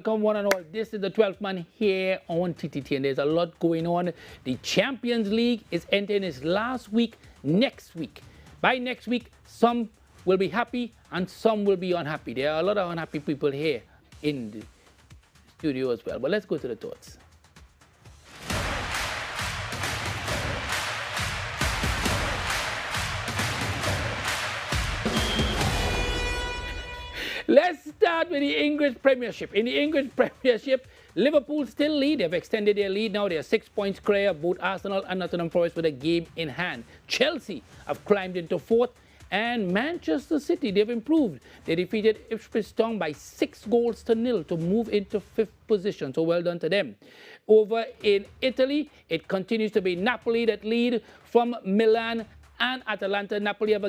Welcome one and all. This is the 12th man here on TTT, and there's a lot going on. The Champions League is entering its last week next week. By next week, some will be happy and some will be unhappy. There are a lot of unhappy people here in the studio as well. But let's go to the thoughts. Let's start with the English Premiership. In the English Premiership, Liverpool still lead. They've extended their lead now. They're 6 points clear of both Arsenal and Nottingham Forest with a game in hand. Chelsea have climbed into fourth. And Manchester City, they've improved. They defeated Ipswich Town by 6-0 to move into fifth position. So well done to them. Over in Italy, it continues to be Napoli that lead from Milan and Atalanta. Napoli have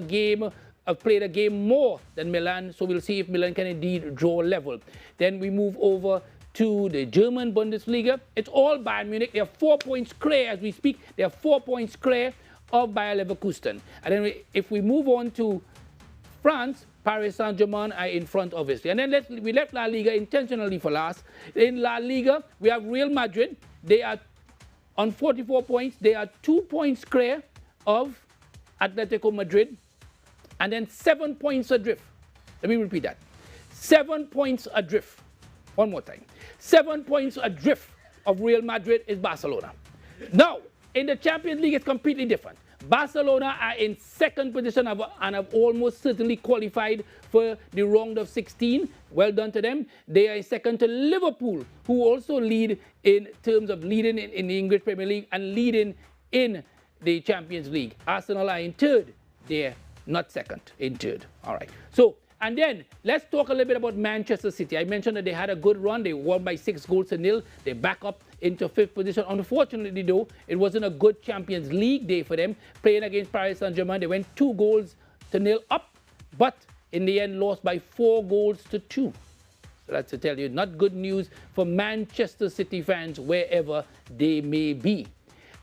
played a game more than Milan, so we'll see if Milan can indeed draw level. Then we move over to the German Bundesliga. It's all Bayern Munich. They are 4 points clear as we speak. They are 4 points clear of Bayer Leverkusen. And then if we move on to France, Paris Saint-Germain are in front, obviously. And then we left La Liga intentionally for last. In La Liga, we have Real Madrid. They are on 44 points. They are 2 points clear of Atletico Madrid. And then 7 points adrift. Let me repeat that. 7 points adrift. One more time. 7 points adrift of Real Madrid is Barcelona. Now, in the Champions League, it's completely different. Barcelona are in second position and have almost certainly qualified for the round of 16. Well done to them. They are second to Liverpool, who also lead in terms of leading in the English Premier League and leading in the Champions League. Arsenal are in third. They're not second, in third. All right. So, and then let's talk a little bit about Manchester City. I mentioned that they had a good run. They won by 6-0. They back up into fifth position. Unfortunately, though, it wasn't a good Champions League day for them. Playing against Paris Saint-Germain, they went 2-0 up, but in the end lost by 4-2. So that's to tell you, not good news for Manchester City fans wherever they may be.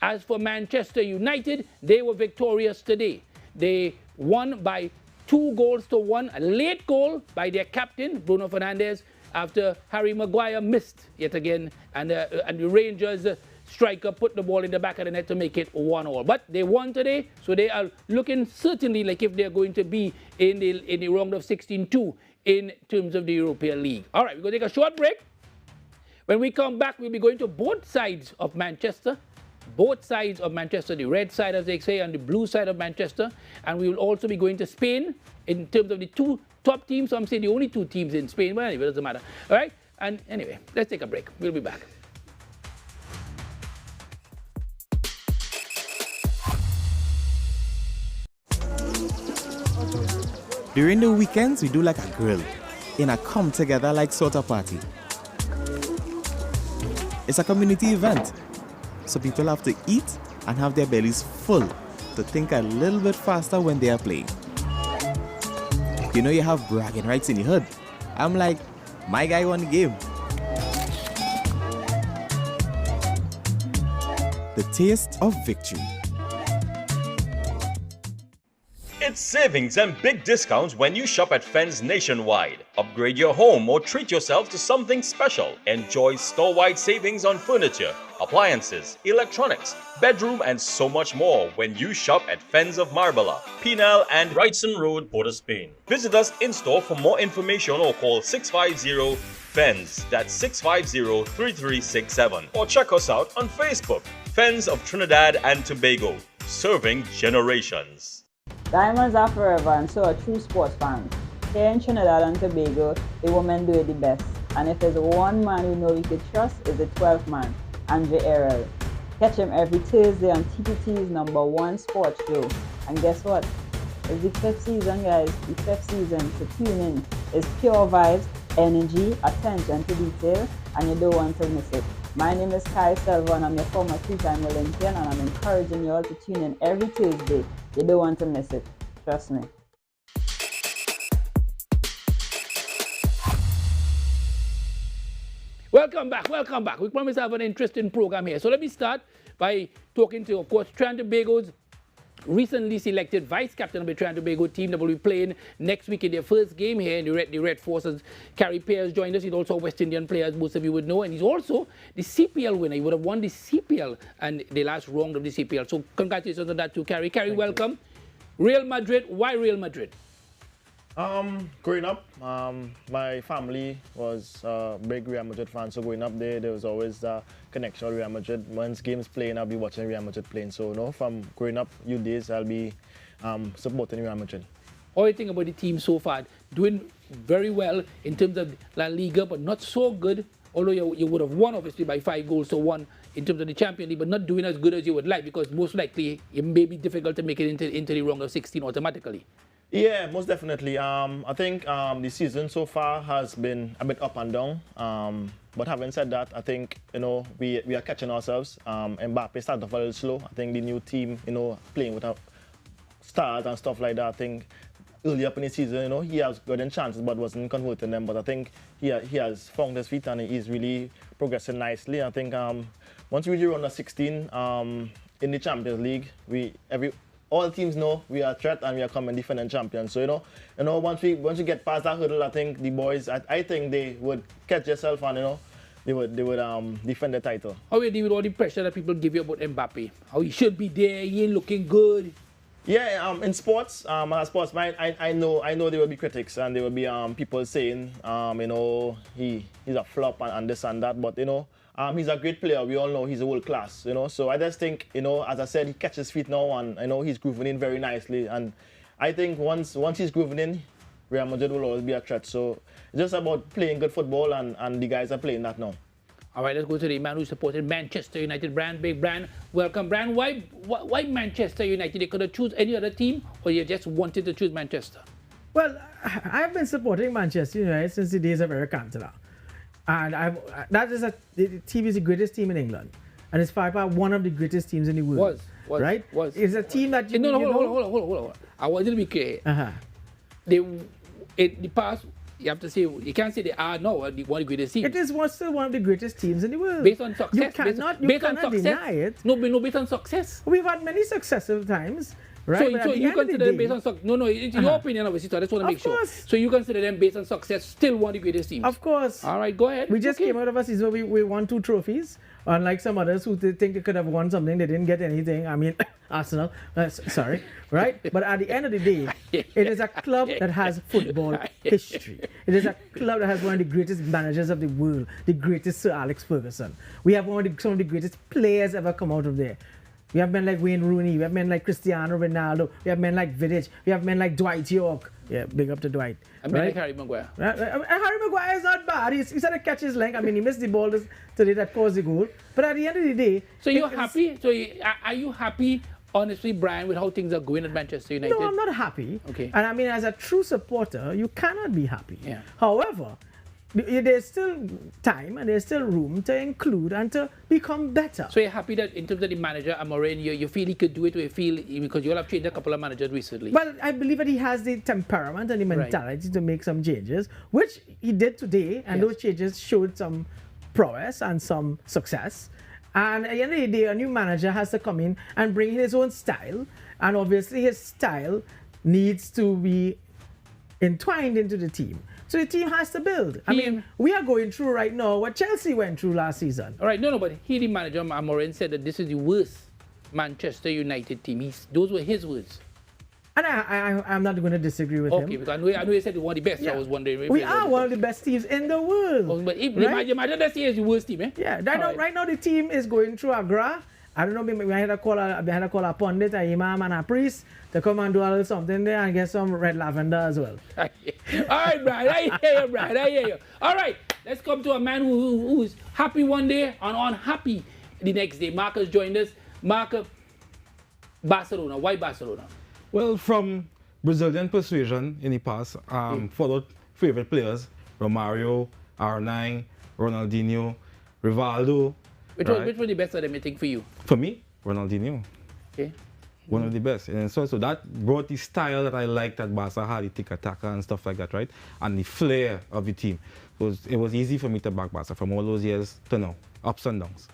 As for Manchester United, they were victorious today. They won by 2-1, a late goal by their captain, Bruno Fernandes, after Harry Maguire missed yet again, and the Rangers striker put the ball in the back of the net to make it 1-1. But they won today, so they are looking certainly like if they're going to be in the round of 16-2 in terms of the European League. All right, we're going to take a short break. When we come back, we'll be going to both sides of Manchester. Both sides of Manchester, the red side, as they say, and the blue side of Manchester. And we will also be going to Spain in terms of the two top teams. So I'm saying the only two teams in Spain, but anyway, it doesn't matter. All right? And anyway, let's take a break. We'll be back. During the weekends, we do like a grill in a come-together like sort of party. It's a community event. So people have to eat and have their bellies full to think a little bit faster when they are playing. You know you have bragging rights in the hood. I'm like, my guy won the game. The taste of victory. It's savings and big discounts when you shop at Fens nationwide. Upgrade your home or treat yourself to something special. Enjoy store-wide savings on furniture, appliances, electronics, bedroom, and so much more when you shop at Fens of Marbella, Penal, and Wrightson Road, Port of Spain. Visit us in-store for more information or call 650-FENS, that's 650-3367, or check us out on Facebook, Fens of Trinidad and Tobago, serving generations. Diamonds are forever, and so are true sports fans. Here in Trinidad and Tobago, the women do it the best. And if there's one man we know we could trust, is the 12th man, Andre Errol. Catch him every Thursday on TTT's #1 sports show. And guess what? It's the 5th season, guys. The 5th season, so tune in. It's pure vibes, energy, attention to detail, and you don't want to miss it. My name is Kai Selva, and I'm your former 3-time Olympian, and I'm encouraging you all to tune in every Tuesday. You don't want to miss it. Trust me. Welcome back. Welcome back. We promise to have an interesting program here. So let me start by talking to, of course, Trinidad and Tobago's recently selected vice captain of the Trinidad and Tobago team that will be playing next week in their first game here in the Red Forces. Carrie Pears joined us. He's also a West Indian player, as most of you would know, and he's also the CPL winner. He would have won the CPL and the last round of the CPL. So congratulations on that too, Carrie. Carrie, welcome. Real Madrid. Why Real Madrid? Growing up, my family was a big Real Madrid fan, so growing up there was always a connection with Real Madrid. Once games playing, I'll be watching Real Madrid playing. So, from growing up, youth days, I'll be supporting Real Madrid. What do you think about the team so far? Doing very well in terms of La Liga, but not so good, although you would have won, obviously, by 5 goals to 1 in terms of the Champions League, but not doing as good as you would like, because most likely it may be difficult to make it into the round of 16 automatically. Yeah, most definitely. I think the season so far has been a bit up and down. But having said that, I think we are catching ourselves. Mbappe started off a little slow. I think the new team, playing without stars and stuff like that. I think early up in the season, he has gotten chances but wasn't converting them. But I think he has found his feet and he's really progressing nicely. I think once we reach around the 16 in the Champions League, all teams know we are a threat and we are coming defending champions. So once we get past that hurdle, I think the boys, I think they would catch themselves and they would defend the title. How do you deal with all the pressure that people give you about Mbappe? How he should be there, he ain't looking good. Yeah, in sports, as a sportsman, I know there will be critics and there will be people saying he's a flop and this and that, but he's a great player. We all know he's a world class, So I just think, as I said, he catches feet now and he's grooving in very nicely. And I think once he's grooving in, Real Madrid will always be a threat. So it's just about playing good football and the guys are playing that now. All right, let's go to the man who supported Manchester United, Bran. Big Bran, welcome. Bran, why Manchester United? They could have chosen any other team, or you just wanted to choose Manchester? Well, I've been supporting Manchester United since the days of Eric Cantona. And the team is the greatest team in England. And it's by far one of the greatest teams in the world. Right? It's a team that hold on. I want you to be clear. In the past, you have to say, you can't say they are now one of the greatest teams. It is still one of the greatest teams in the world. Based on success. You cannot deny it. No, based on success. We've had many successful times. Right? So you consider them based on success? No, it's your opinion, obviously, so I just want to make sure. So you consider them based on success, still one of the greatest teams? Of course. All right, go ahead. We just came out of a season where we won 2 trophies, unlike some others who think they could have won something, they didn't get anything. I mean, Arsenal, sorry, right? But at the end of the day, it is a club that has football history. It is a club that has one of the greatest managers of the world, the greatest Sir Alex Ferguson. We have some of the greatest players ever come out of there. We have men like Wayne Rooney, we have men like Cristiano Ronaldo, we have men like Vidic, we have men like Dwight York. Yeah, big up to Dwight. I mean, like Harry Maguire. Harry Maguire is not bad. He said to catch his leg. I mean, he missed the ball today that caused the goal. But at the end of the day... So you're happy? So are you happy, honestly, Brian, with how things are going at Manchester United? No, I'm not happy. Okay. And I mean, as a true supporter, you cannot be happy. Yeah. However, there's still time and there's still room to include and to become better. So you're happy that in terms of the manager, Amorim, you feel he could do it, or you feel, because you all have changed a couple of managers recently? Well, I believe that he has the temperament and the mentality to make some changes, which he did today, and those changes showed some prowess and some success. And at the end of the day, a new manager has to come in and bring his own style, and obviously his style needs to be entwined into the team. So the team has to build. I mean, we are going through right now what Chelsea went through last season. All right, but the manager, Amorim, said that this is the worst Manchester United team. Those were his words. And I'm not going to disagree with him. Okay, because I know you said one of the best, so I was wondering. We are one of the best teams in the world. But imagine this year is the worst team, eh? Yeah, right now the team is going through a gra. I don't know, maybe I had to call a pundit, a imam, and a priest to come and do a little something there and get some red lavender as well. All right, Brian, I hear you. All right, let's come to a man who is happy one day and unhappy the next day. Mark has joined us. Mark, Barcelona. Why Barcelona? Well, from Brazilian persuasion in the past, followed favorite players, Romario, R9, Ronaldinho, Rivaldo. Which was the best of them, you think, for you? For me, Ronaldinho. Okay. One of the best. And so that brought the style that I liked that Barca had, the tiki-taka and stuff like that, right? And the flair of the team. It was easy for me to back Barca from all those years to now, ups and downs.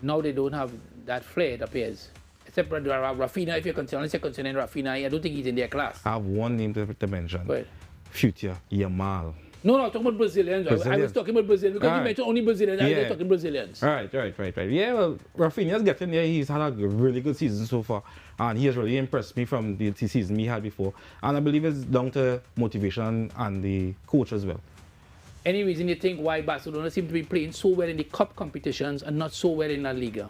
Now they don't have that flair, it appears. separate Rafinha, if you're considering Rafinha, I don't think he's in their class. I have one name to mention. Go ahead. Future Yamal. No, I'm talking about Brazilians. I was talking about Brazilians because you mentioned only Brazilians. I was talking Brazilians. Right. Yeah, well, Rafinha's getting there. He's had a really good season so far. And he has really impressed me from the season he had before. And I believe it's down to motivation and the coach as well. Any reason you think why Barcelona seem to be playing so well in the cup competitions and not so well in La Liga?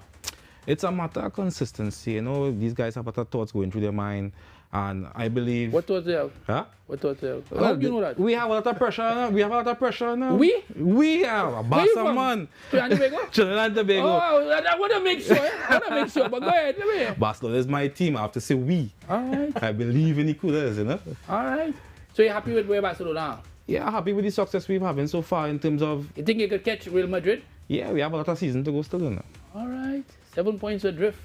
It's a matter of consistency. You know, these guys have other thoughts going through their mind. And I believe... What thoughts they have? Huh? What thoughts they have? Well, How do you know that? We have a lot of pressure now. We have a lot of pressure now. We have a Where you Barca from? man. Trinidad and Tobago? Trinidad and Tobago. Oh, I want to make sure. But go ahead. Let me hear. Barcelona is my team. I have to say we. All right. I believe in the coolers, you know. All right. So you're happy with where Barcelona are? Yeah, happy with the success we've having so far in terms of... You think you could catch Real Madrid? Yeah, we have a lot of season to go still, you know. All right. 7 points adrift.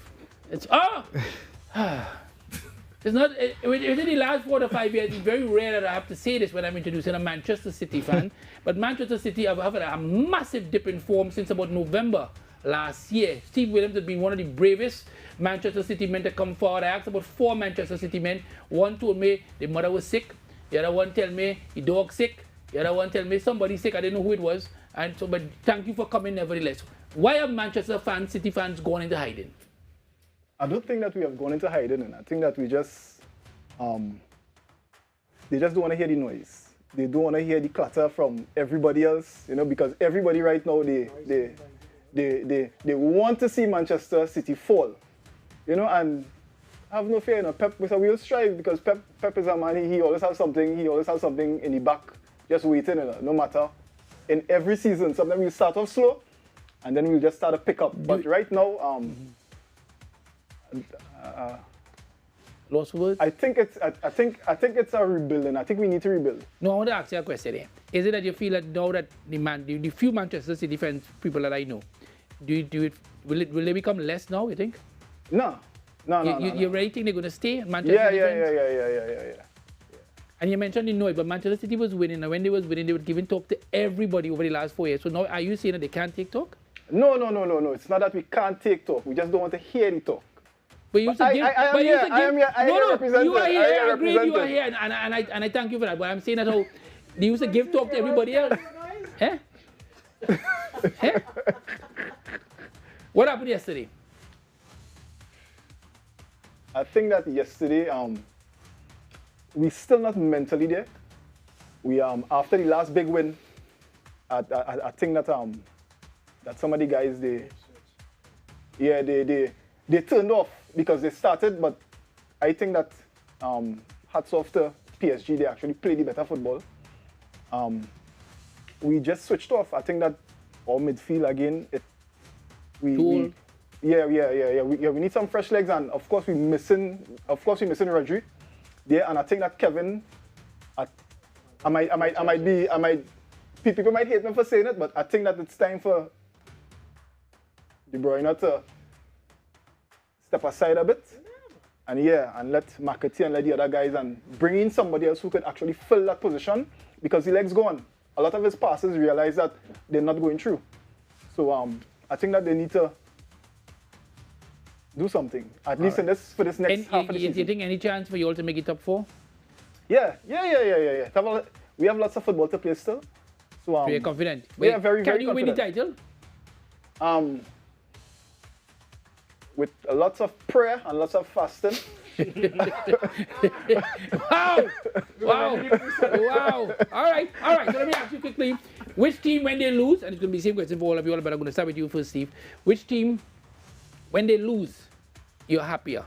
It's... It's not... Within the last 4 to 5 years, it's very rare that I have to say this when I'm introducing a Manchester City fan. But Manchester City have had a massive dip in form since about November last year. Steve Williams has been one of the bravest Manchester City men to come forward. I asked about 4 Manchester City men. One told me the mother was sick. The other one tell me the dog sick. The other one tell me somebody sick. I didn't know who it was. And so, but thank you for coming nevertheless. Why have Manchester fans, City fans, gone into hiding? I don't think that we have gone into hiding, and I think that we just, they just don't want to hear the noise. They don't want to hear the clatter from everybody else, you know, because everybody right now, they want to see Manchester City fall, you know, and have no fear, you know, Pep will strive because Pep is a man, he always has something in the back, just waiting, you know, no matter. In every season, sometimes we start off slow, and then we'll just start to pick up. But right now, lost words? I think it's a rebuilding. I think we need to rebuild. No, I want to ask you a question here. Is it that you feel that now that the few Manchester City fans, people that I know, will they become less now, you think? No. You really think they're going to stay in Manchester City? Yeah. And you mentioned the noise, but Manchester City was winning, and when they was winning, they were giving talk to everybody over the last 4 years. So now, are you saying that they can't take talk? No. It's not that we can't take talk. We just don't want to hear the talk. But you said I am here. You are here. I agree. You are here, and I thank you for that. But I'm saying that how they used to give talk to everybody else. Eh? What happened yesterday? I think that yesterday, we still not mentally there. We after the last big win, I think that that some of the guys they turned off because they started, but I think that hats off to PSG, they actually played the better football. We just switched off. I think that our midfield again, we need some fresh legs, and of course we're missing Rodri. Yeah, and I think that Kevin, people might hate me for saying it, but I think that it's time for De Bruyne to step aside a bit, and let McAtee and let the other guys and bring in somebody else who could actually fill that position, because the legs gone. A lot of his passes realize that they're not going through. So I think that they need to do something, at least for this next half of the season. Do you think any chance for you all to make it top 4? Yeah. We have lots of football to play still. So you're confident? We are very, very confident. Can you win the title? With lots of prayer and lots of fasting. Wow. All right. So let me ask you quickly, which team, when they lose, and it's going to be the same question for all of you all, but I'm going to start with you first, Steve. Which team, when they lose, you're happier?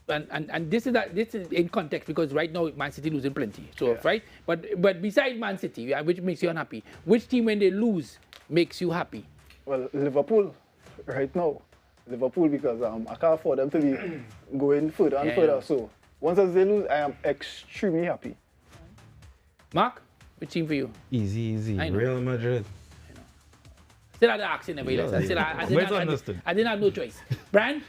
And this is in context, because right now Man City losing plenty. So yeah. Right? But besides Man City, which makes you unhappy, which team when they lose makes you happy? Well, Liverpool right now. Liverpool, because I can't afford them to be going further and further. So once they lose, I am extremely happy. Mark, which team for you? Easy. Real Madrid. Still had to ask in a way. I didn't have no choice. Brian?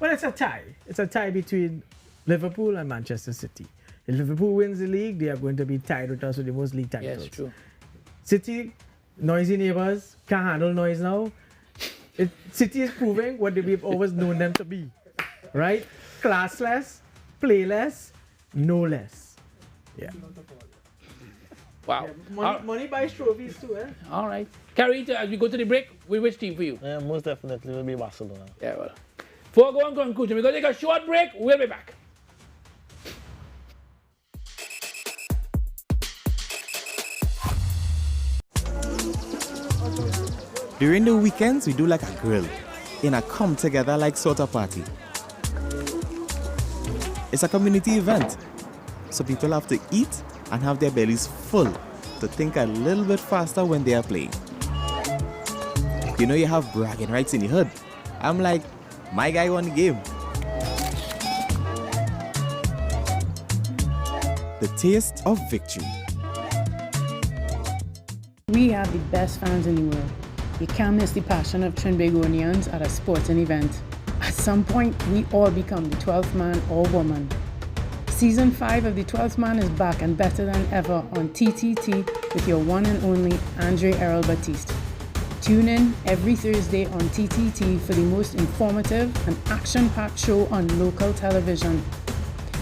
Well, it's a tie. It's a tie between Liverpool and Manchester City. If Liverpool wins the league, they are going to be tied with us with the most league titles. Yes, true. City, noisy neighbors, can't handle noise now. City is proving what we've always known them to be. right? Classless, playless, no less. Yeah. Wow. Money buys trophies too, eh? All right. Carita, as we go to the break, which team for you? Yeah, most definitely will be Barcelona. Yeah, well. Foregone conclusion. We're going to take a short break. We'll be back. During the weekends, we do like a grill in a come-together like sort of party. It's a community event, so people have to eat and have their bellies full to think a little bit faster when they are playing. You know you have bragging rights in the hood. I'm like, my guy won the game. The taste of victory. We have the best fans in the world. You can't miss the passion of Trinbagonians at a sporting event. At some point, we all become the 12th man or woman. Season 5 of The 12th Man is back and better than ever on TTT with your one and only Andre Errol Batiste. Tune in every Thursday on TTT for the most informative and action-packed show on local television.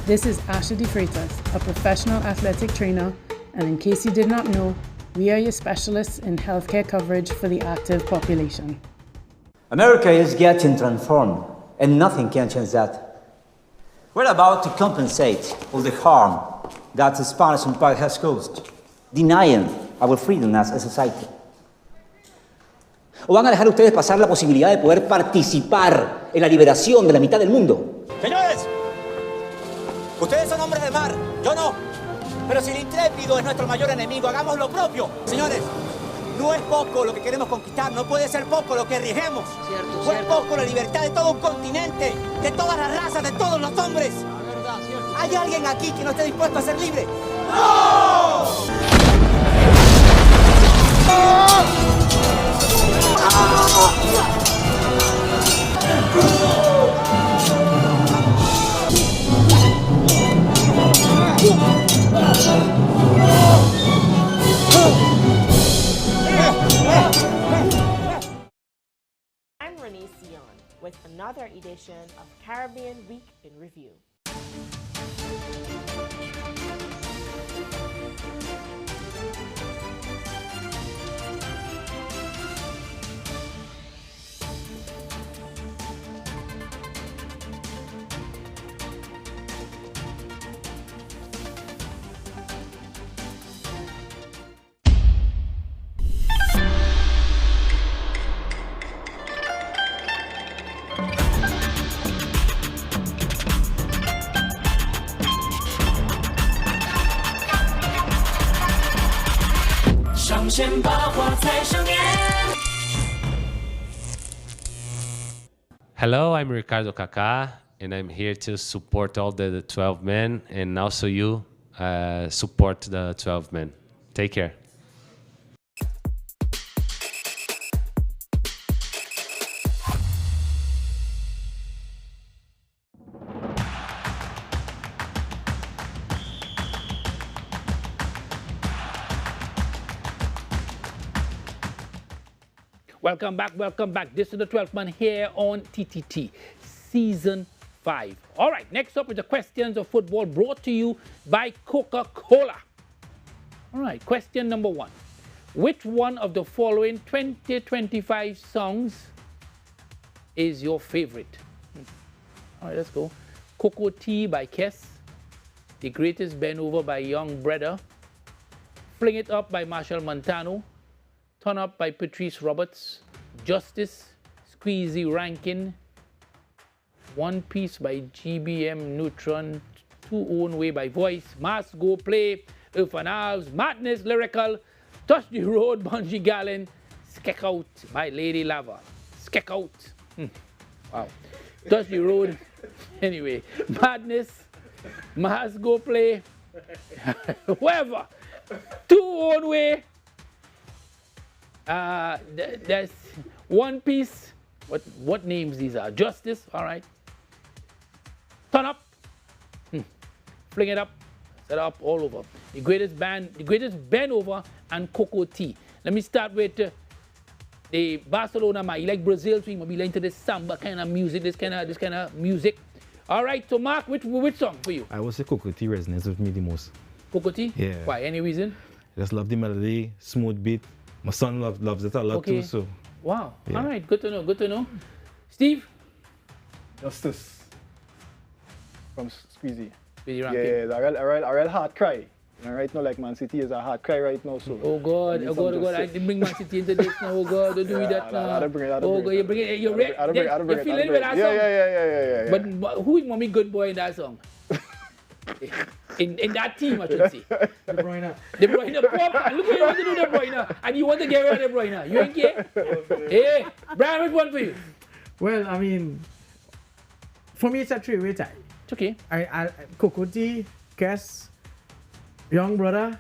This is Asha De Freitas, a professional athletic trainer, and in case you did not know, we are your specialists in healthcare coverage for the active population. America is getting transformed, and nothing can change that. We're about to compensate all the harm that the Spanish Empire has caused, denying our freedom as a society. ¿O van a dejar ustedes pasar la posibilidad de poder participar en la liberación de la mitad del mundo? Señores, ustedes son hombres de mar, yo no. Pero si el intrépido es nuestro mayor enemigo, hagamos lo propio. Señores, no es poco lo que queremos conquistar, no puede ser poco lo que arriesguemos. No es poco la libertad de todo un continente, de todas las razas, de todos los hombres. ¿Hay alguien aquí que no esté dispuesto a ser libre? ¡No! I'm Renee Sion with another edition of Caribbean Week in Review. Hello, I'm Ricardo Kaká, and I'm here to support all the 12 men, and also you support the 12 men. Take care. Welcome back, welcome back. This is the 12th man here on TTT, Season 5. All right, next up is the questions of football brought to you by Coca-Cola. All right, question number 1. Which one of the following 2025 songs is your favorite? All right, let's go. Cocoa Tea by Kiss, The Greatest Bend Over by Young Brother, Fling It Up by Marshall Montano, Turn Up by Patrice Roberts, Justice, Squeezy Rankin, One Piece by GBM Neutron, Two Own Way by Voice, Mask Go Play, Earth and Halves, Madness Lyrical, Touch the Road, Bungie Gallon, Skek Out by Lady Lava. Skek Out. Wow. Touch the Road. Anyway, Madness, Mask Go Play, whoever. Two Own Way. There's One Piece. What names these are? Justice, all right. Turn Up. Fling It Up. Set up all over. The greatest band over, and Cocoa Tea. Let me start with the Barcelona man. You like Brazil, so you might be into this samba kind of music, this kind of music. All right, so Mark, which song for you? I would say Cocotte resonates with me the most. Cocotte? Yeah. Why? Any reason? I just love the melody, smooth beat. My son loves it a lot too, so. Wow. Yeah. All right, good to know, good to know. Steve? Justice from Squeezy. Really Yeah, a real hard cry. And right now, like Man City is a hard cry right now, so. Oh God, oh God, I didn't bring Man City into this now. Oh God, don't do that now. I'll bring it. Oh God, you bring it. You're ready. You're feeling with that song. Yeah. But who is Mommy Good Boy in that song? in that team, I should say. De Bruyne. De Bruyne, pop. Look what you want to do, De Bruyne, and you want to get rid of De Bruyne. You ain't care. Hey, Brian, which one for you? Well, I mean, for me, it's a three-way tie. It's okay. I Cocotte, Kes, Young Brother,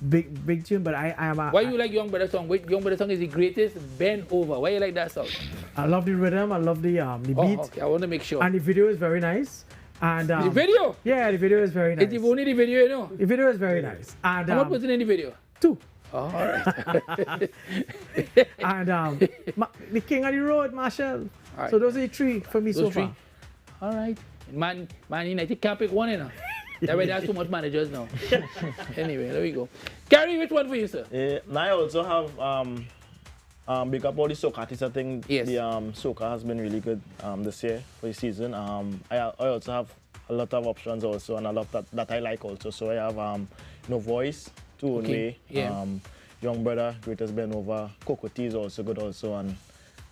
big tune, but I am a... Why you like Young Brother song? Young Brother song is the greatest. Bend Over. Why you like that song? I love the rhythm, I love the beat. Okay, I want to make sure. And the video is very nice. And the video? Yeah, the video is very nice. It's only the video, you know? The video is very nice. And how much was in the video? 2. Oh, all right. And the King of the Road, Marshall. Right. So those are the 3 for me so far. All right. Man United can't pick one, you know. That's why there's so much managers now. Anyway, there we go. Gary, which one for you, sir? I also have big up all the soca artists. I think the soca has been really good this year for the season. I also have a lot of options also, and a lot that I like also. So I have No Voice, Two Only, Young Brother, Greatest Ben Over, Cocotte is also good also, and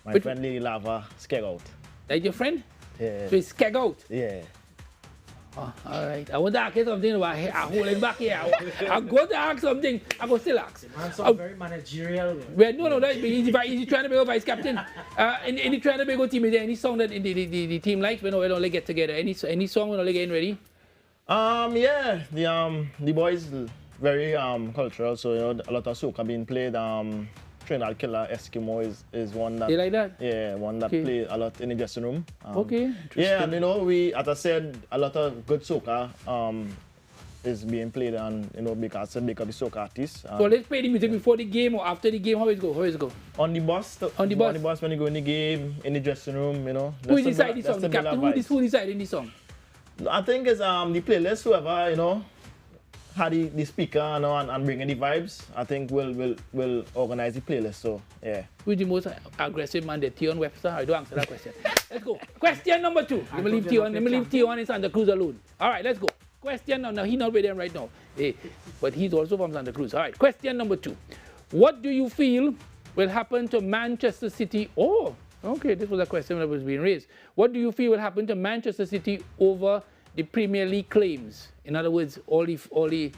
my friend Lily Lava, Skeg Out. Like your friend? Yeah. So it's Skeg Out? Yeah. Oh, all right. I want to ask you something about I hold it back here. I'm going to ask something. I go still ask. Man, so very managerial. Well, no, he's trying to be a vice captain. And he's trying to be a good team. Is there any song that the team likes when we only get together? Any song when we getting ready? Yeah, the boys very cultural. So you know, a lot of soca being played. Trinidad Killer Eskimo is one that. You like that? Yeah, one that play a lot in the dressing room. Okay. Yeah, and you know, as I said, a lot of good soca is being played, and you know, because big of the soca artists. So let's play the music before the game or after the game. How it go? On the bus when you go in the game, in the dressing room, you know. Who decide the song? The captain. Who deciding the song? I think it's the playlist. Whoever you know had the speaker, you know, and bringing the vibes. I think we'll organize the playlist. So yeah. Who's the most aggressive man? The Tion Webster. I don't answer that question. Let's go. Question number 2. Let me leave Tion in Santa Cruz alone. All right, let's go. Question now. He's not with them right now, but he's also from Santa Cruz. All right. Question number 2. What do you feel will happen to Manchester City? Oh, okay. This was a question that was being raised. What do you feel will happen to Manchester City over the Premier League claims? In other words, all the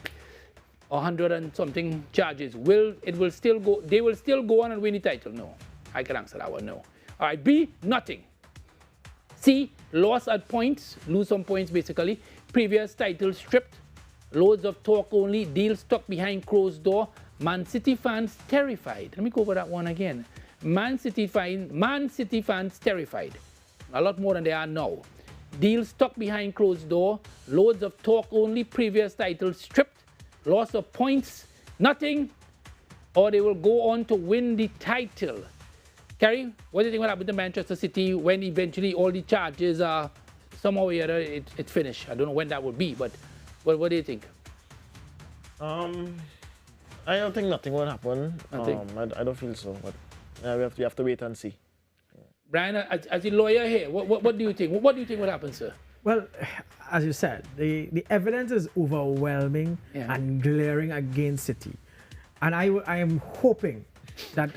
100 and something charges. They will still go on and win the title? No. I can answer that one, no. All right, B, nothing. C, loss at points, lose some points basically. Previous titles stripped, loads of talk only, deals stuck behind closed door. Man City fans terrified. Let me go over that one again. Man City fans terrified. A lot more than they are now. Deals stuck behind closed door, loads of talk only, previous titles stripped, loss of points, nothing, or they will go on to win the title. Kerry, what do you think will happen to Manchester City when eventually all the charges are somehow or other it's finished? I don't know when that will be, but what do you think? I don't think nothing will happen. Nothing? I don't feel so, but we have to wait and see. Brian, as a lawyer here, what do you think? What do you think will happen, sir? Well, as you said, the evidence is overwhelming and glaring against City, and I am hoping that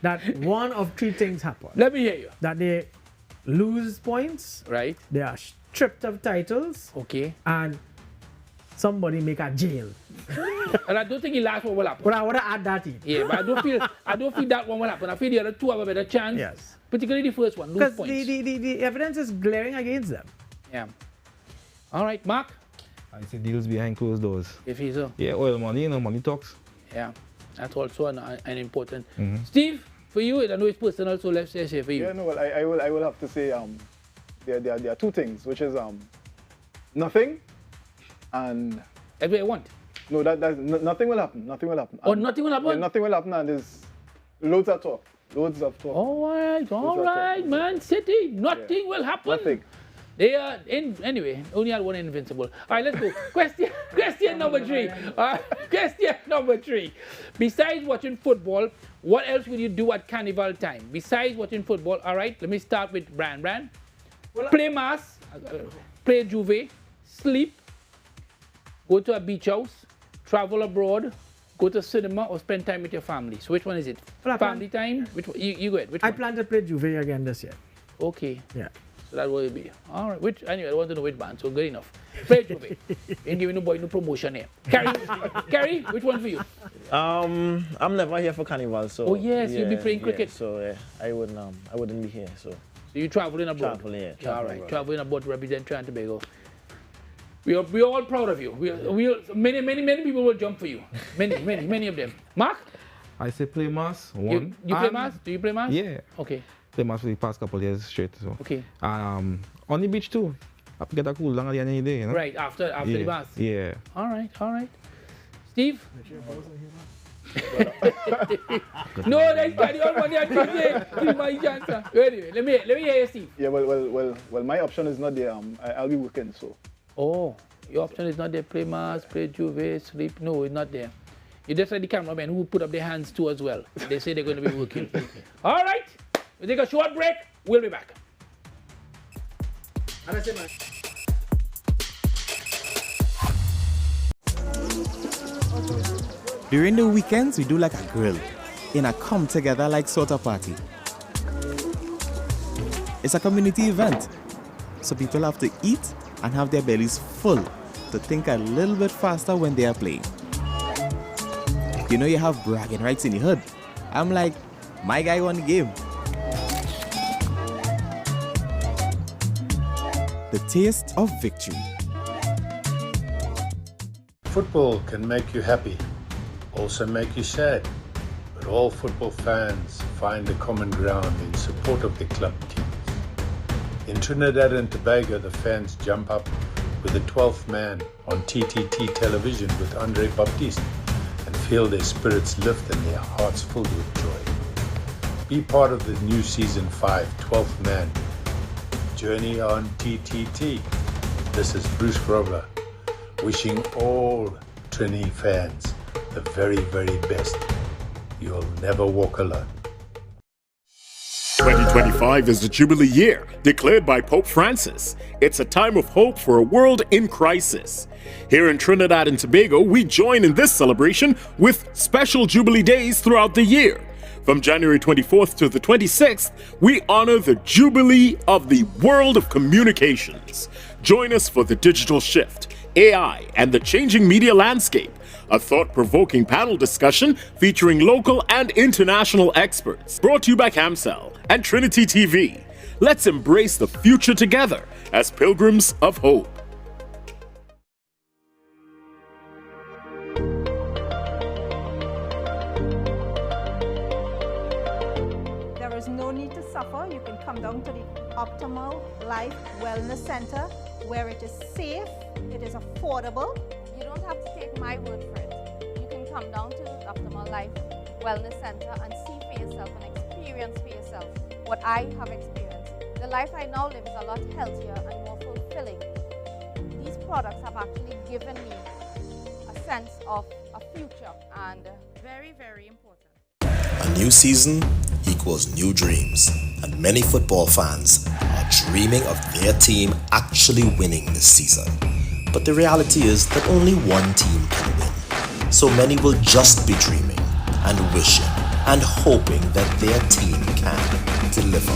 that one of 3 things happen. Let me hear you. That they lose points. Right. They are stripped of titles. Okay. And somebody make a jail. And I don't think the last one will happen. But I want to add that in. Yeah, but I don't feel that one will happen. I feel the other 2 have a better chance. Yes. Particularly the first one, lose points. Because the evidence is glaring against them. Yeah. All right, Mark? I see deals behind closed doors. If he's so. Yeah, oil money, money talks. Yeah, that's also an important. Steve, for you, I know it's personal, so let's say for you. Yeah, no, well, I will have to say there are 2 things, which is nothing and... That's what I want. No, nothing will happen. Nothing will happen. Oh, nothing will happen? Yeah, nothing will happen, and there's loads of talk. Loads of talk. All right, Man City. Nothing will happen. Nothing. They are anyway. Only had one invincible. All right, let's go. Question number 3. Question number 3. Besides watching football, what else will you do at Carnival time? Besides watching football, all right. Let me start with Brand. Play mass, play juve, sleep, go to a beach house, travel abroad, go to cinema, or spend time with your family. So which one is it? Family time? Which one? You go ahead. Which one? I plan to play juve again this year. Okay. Yeah. So that will it be. All right. Anyway, I want to know which band. So good enough. Play juve. Ain't giving no boy no promotion here. Carrie, which one for you? I'm never here for Carnival, so. Oh yes, you'll be playing cricket. So I wouldn't be here. So you traveling abroad? Traveling. All right, traveling abroad to represent Trinidad and Tobago. We are all proud of you. Many people will jump for you. Many of them. Mark? I say play mass. One. You play mass? Do you play mass? Yeah. Okay. Play mass for the past couple of years straight. So. Okay. On the beach too. Have to get a cool down at the end of the day, you know? Right, after the mass. Yeah. All right. Steve? No, let's carry on one year. Anyway, let me hear you, Steve. Yeah, well, my option is not there. I'll be working, so. Oh, your option is not there. Play mass, play juve, sleep. No, it's not there. You just like the cameramen who put up their hands too as well. They say they're going to be working. All right, we take a short break. We'll be back. During the weekends, we do like a grill in a come-together like sort of party. It's a community event, so people have to eat and have their bellies full to think a little bit faster when they are playing. You know you have bragging rights in the hood. I'm like, my guy won the game. The taste of victory. Football can make you happy, also make you sad, but all football fans find a common ground in support of their club teams. In Trinidad and Tobago, the fans jump up with the 12th man on TTT television with Andre Baptiste and feel their spirits lift and their hearts filled with joy. Be part of the new season 5, 12th man, Journey on TTT. This is Bruce Grobler, wishing all Trini fans the very, very best. You'll never walk alone. 2025 is the Jubilee year, declared by Pope Francis. It's a time of hope for a world in crisis. Here in Trinidad and Tobago, we join in this celebration with special Jubilee days throughout the year. From January 24th to the 26th, we honor the Jubilee of the world of communications. Join us for the digital shift, AI, and the changing media landscape. A thought-provoking panel discussion featuring local and international experts. Brought to you by Camcel and Trinity TV. Let's embrace the future together as pilgrims of hope. There is no need to suffer. You can come down to the Optimal Life Wellness Center where it is safe, it is affordable. You don't have to take my word for it. You can come down to Optimal Life Wellness Center and see for yourself and experience for yourself what I have experienced. The life I now live is a lot healthier and more fulfilling. These products have actually given me a sense of a future and very, very important. A new season equals new dreams, and many football fans are dreaming of their team actually winning this season. But the reality is that only one team can win. So many will just be dreaming and wishing and hoping that their team can deliver.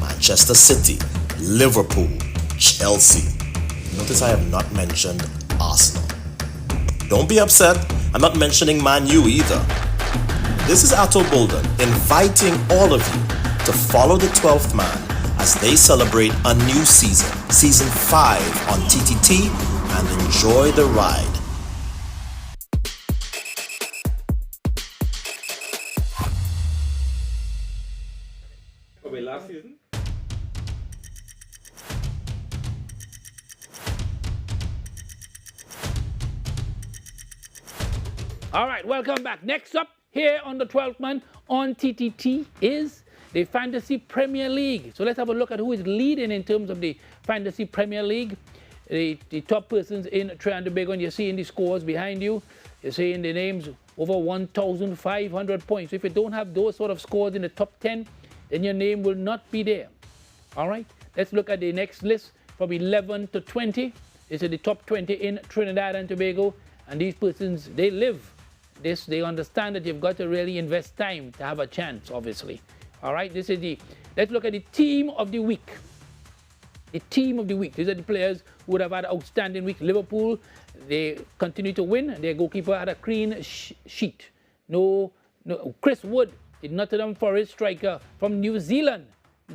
Manchester City, Liverpool, Chelsea. Notice I have not mentioned Arsenal. Don't be upset, I'm not mentioning Man U either. This is Atto Bolden inviting all of you to follow the 12th man as they celebrate a new season, season 5 on TTT, and enjoy the ride. Last season? All right, welcome back. Next up, here on the 12th man on TTT is the Fantasy Premier League. So let's have a look at who is leading in terms of the Fantasy Premier League. The top persons in Trinidad and Tobago, and you're seeing the scores behind you. You're seeing the names over 1,500 points. If you don't have those sort of scores in the top 10, then your name will not be there. All right, let's look at the next list from 11 to 20. This is the top 20 in Trinidad and Tobago, and these persons, they live this. They understand that you've got to really invest time to have a chance, obviously. All right, this is let's look at the team of the week. The team of the week. These are the players who would have had an outstanding week. Liverpool, they continue to win. Their goalkeeper had a clean sheet. No, Chris Wood, the Nottingham Forest striker from New Zealand,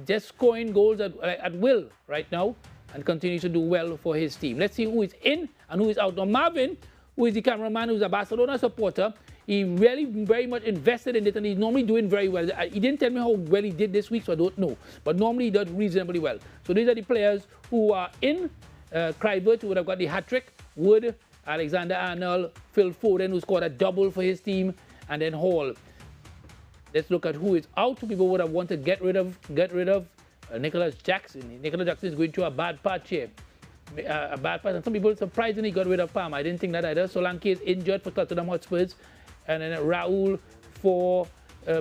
just scoring goals at will right now and continues to do well for his team. Let's see who is in and who is out. Now, Marvin, who is the cameraman, who's a Barcelona supporter, he really very much invested in it, and he's normally doing very well. He didn't tell me how well he did this week, so I don't know. But normally he does reasonably well. So these are the players who are in. Kluivert, who would have got the hat-trick. Wood, Alexander-Arnold, Phil Foden, who scored a double for his team, and then Hall. Let's look at who is out. People would have wanted to get rid of Nicholas Jackson. Nicholas Jackson is going through a bad patch here. A bad patch. And some people surprisingly got rid of Palmer. I didn't think that either. Solanke is injured for Tottenham Hotspurs. And then Raul for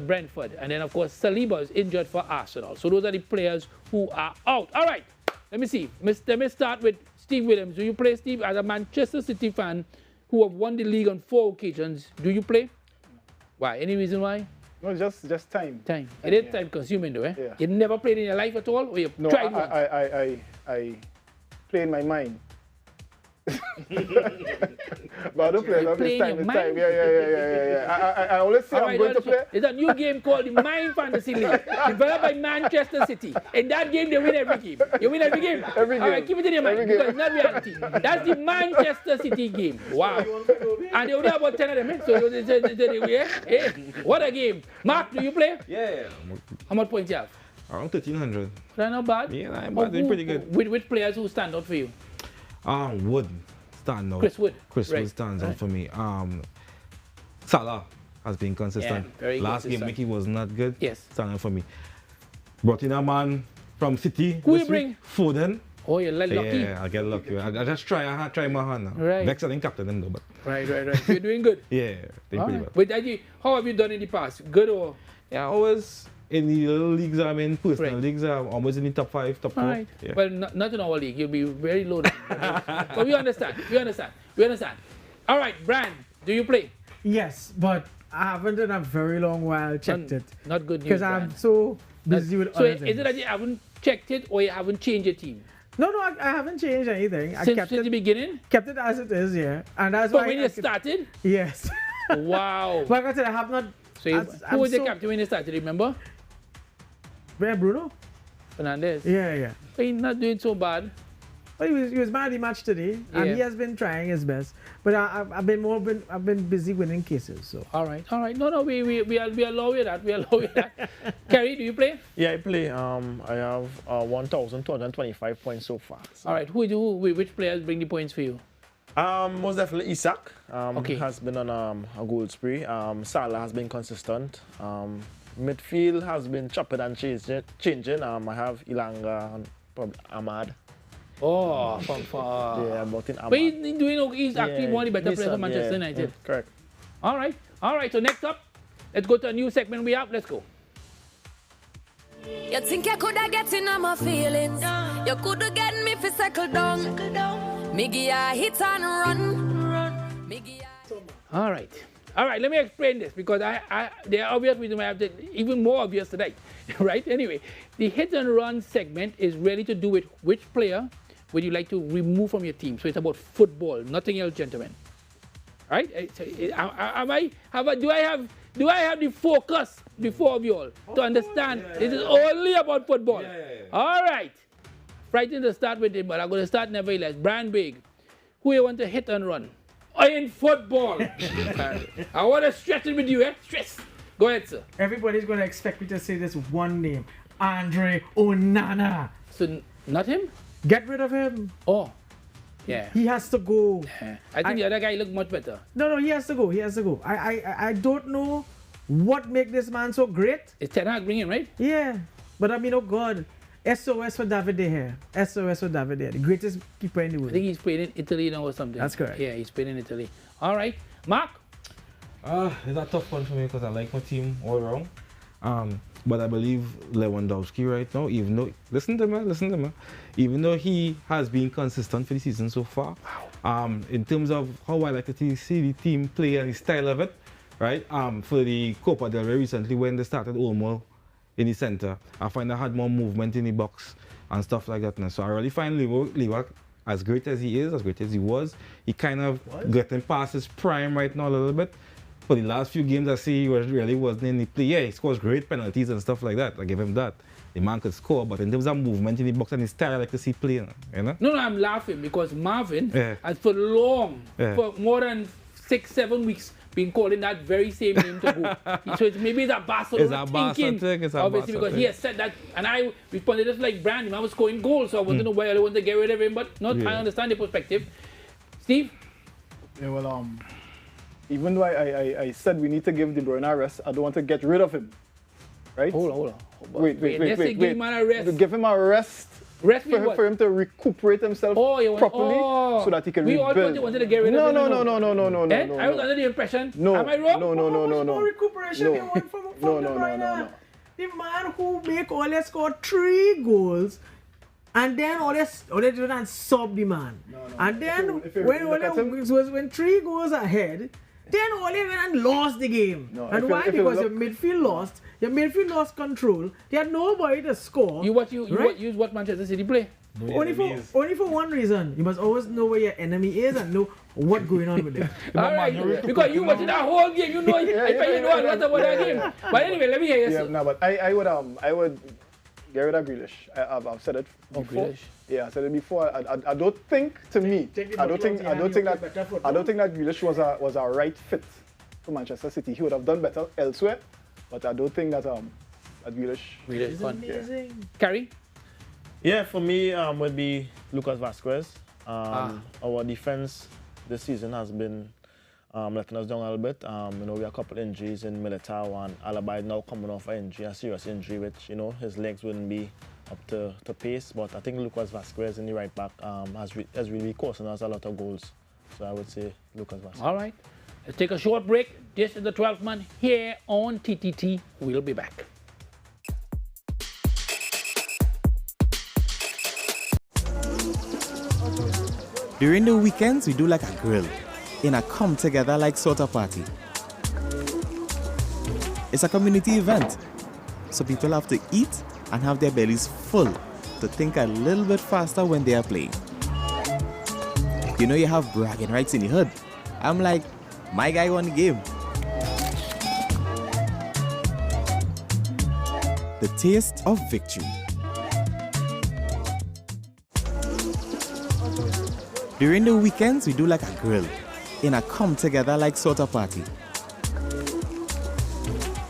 Brentford. And then, of course, Saliba is injured for Arsenal. So those are the players who are out. All right, let me see. Let me start with Steve Williams. Do you play, Steve? As a Manchester City fan who have won the league on 4 occasions, do you play? Why? Any reason why? No, just time. Time. It is time consuming though, eh? Yeah. You never played in your life at all? Or you tried once? I play in my mind. But I don't play enough this time. Yeah. I always say I'm going to play. There's a new game called the Mind Fantasy League, developed by Manchester City. In that game, they win every game. You win every game? Every game. All right, keep it in your mind, because it's not reality. That's the Manchester City game. Wow. And they only have about 10 of them, eh? So, what a game. Mark, do you play? Yeah. How much points you have? Around 1,300. That's not bad. Yeah, I'm doing pretty good. Which players who stand out for you? Wood stand out. Chris Wood. Wood stands out for me. Salah has been consistent. Yeah, very Last consistent. game, Mickey was not good. Yes. Stand out for me. Brought in a man from City. Who this you bring? Week, Foden. Oh, you're lucky. Yeah, I get lucky. I just try my hand now. Right. Vex, I didn't captain him though, but. Right. So you're doing good. Yeah, doing pretty well. But how have you done in the past? Good or? Yeah, always in the little leagues I'm in, personal leagues, I'm always in the top 5, top 4. Right. Yeah. Well, not in our league. You'll be very low down. But we understand. All right, Brand, do you play? Yes, but I haven't in a very long while checked it. Not good news, Because I'm Brand. so busy with So other is things. it that you haven't checked it or you haven't changed your team? No, I haven't changed anything. I Since kept the beginning? Kept it as it is, yeah. And that's But why when you started? Yes. Wow. Like I said, I have not. So who was the captain when you started, remember? Bruno Fernandes. Yeah. But he's not doing so bad. Well, he was man of the match today, and Yeah. he has been trying his best. But I've been busy winning cases. So. All right. No, we allow you that. Kerry, do you play? Yeah, I play. I have 1,225 points so far. All right. Which players bring the points for you? Most definitely Isak. Okay. Has been on a goal spree. Salah has been consistent. Midfield has been chopping and changing. I have Ilanga and probably Ahmad. Oh, yeah, but in Ahmad. But he's doing okay. He's actually one of the better players for decent, Manchester United. Correct. All right. So next up, let's go to a new segment we have. Let's go. You think you coulda get in on my feelings? You coulda get me fi settle down. Me give ya hit and run. Me give ya... All right. Let me explain this because there are obvious reasons why I have to, even more obvious today, right? Anyway, the hit and run segment is really to do with which player would you like to remove from your team. So it's about football, nothing else, gentlemen. Right? So, do I have the focus, the four of you all, to understand this is only about football? All right. Frightened to start with it, but I'm going to start nevertheless. Brian Big, who you want to hit and run? In football. I want to stretch it with you, eh? Stress. Go ahead, sir. Everybody's going to expect me to say this one name. Andre Onana. So, not him? Get rid of him. Oh. Yeah. He has to go. I think the other guy looked much better. No, he has to go. I don't know what make this man so great? It's Ten Hag bringing, right? Yeah. But I mean, oh God, SOS for David De Gea. SOS for David De Gea, the greatest keeper in the world. I think he's playing in Italy now or something. That's correct. Yeah, he's playing in Italy. All right. Mark? It's a tough one for me because I like my team all around. But I believe Lewandowski right now, even though, listen to me, even though he has been consistent for the season so far, in terms of how I like to see the team play and the style of it, right? For the Copa del Rey recently, when they started Olmo in the center, I find I had more movement in the box and stuff like that. Now. So I really find Lewandowski, as great as he is, as great as he was, he kind of getting past his prime right now a little bit. For the last few games, I see he really wasn't in the play. Yeah, he scores great penalties and stuff like that. I give him that. The man could score, but in terms of movement in the box and his style, I like to see playing. You know? No, I'm laughing because Marvin has for long, for more than 6-7 weeks, been calling that very same name to go. So it's maybe that Barcelona thinking, obviously, because he has said that, and I responded just like Brandon. I was scoring goals, so I wanted to know why I wanted to get rid of him, but I understand the perspective. Steve? Yeah, well, even though I said we need to give De Bruyne a rest, I don't want to get rid of him. Right? Hold on. Wait. Give him a rest. Give him a rest. For him to recuperate himself properly so that he can rebuild. We all wanted to get rid of him. No. I was under the impression. No. Am I wrong? No. Recuperation you want from De Bruyne. The man who make all they score 3 goals and then all they do and sub the man. And then when 3 goals ahead, then Ole went and lost the game. And why? Because your midfield lost. Your midfield lost control. They had nobody to score. Use what Manchester City play? Only for one reason. You must always know where your enemy is and know what's going on with them. All right, because you watching that whole game, you know, you know a lot about that game. But anyway, let me hear you. Yeah, no, but I would get rid of Grealish. I've said it before. Yeah, I said it before. I don't think I don't think that Grealish was a right fit for Manchester City. He would have done better elsewhere, but I don't think that Grealish is amazing. Carrie? Yeah, for me, would be Lucas Vazquez. Our defense this season has been letting us down a little bit. We have a couple injuries in Militao, and Alaba now coming off an injury, a serious injury, which his legs wouldn't be up to pace. But I think Lucas Vazquez in the right back has really costing us a lot of goals. So I would say Lucas Vazquez. All right, let's take a short break. This is the 12th man here on TTT. We'll be back. During the weekends, we do like a grill in a come-together-like sort of party. It's a community event, so people have to eat and have their bellies full to think a little bit faster when they are playing. You know you have bragging rights in the hood. I'm like, my guy won the game. The taste of victory. During the weekends, we do like a grill in a come-together-like sort of party.